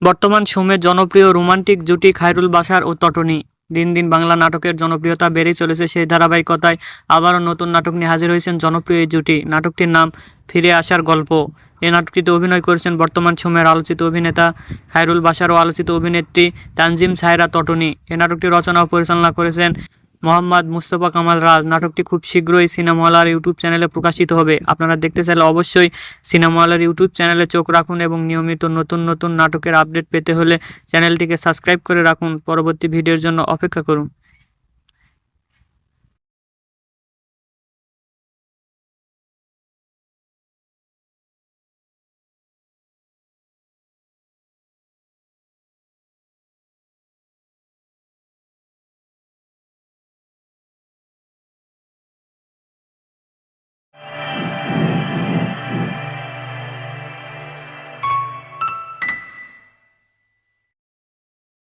বর্তমান সময়ে জনপ্রিয় রোমান্টিক জুটি খায়রুল বাশার ও তটনী। দিন দিন বাংলা নাটকের জনপ্রিয়তা বেড়েই চলেছে। সেই ধারাবাহিকতায় আবারও নতুন নাটক নিয়ে হাজির হয়েছেন জনপ্রিয় এই জুটি। নাটকটির নাম ফিরে আসার গল্প। এই নাটকটিতে অভিনয় করেছেন বর্তমান সময়ের আলোচিত অভিনেতা খায়রুল বাশার ও আলোচিত অভিনেত্রী তানজিম সায়রা তটনী। এই নাটকটি রচনা ও পরিচালনা করেছেন মোহাম্মদ মুস্তফা কামাল রাজ। নাটকটি খুব শীঘ্রই সিনেমা হল আর ইউটিউব চ্যানেলে প্রকাশিত হবে। আপনারা দেখতে চাইলে অবশ্যই সিনেমা হল আর ইউটিউব চ্যানেলে চোখ রাখুন এবং নিয়মিত নতুন নতুন নাটকের আপডেট পেতে হলে চ্যানেলটিকে সাবস্ক্রাইব করে রাখুন। পরবর্তী ভিডিওর জন্য অপেক্ষা করুন।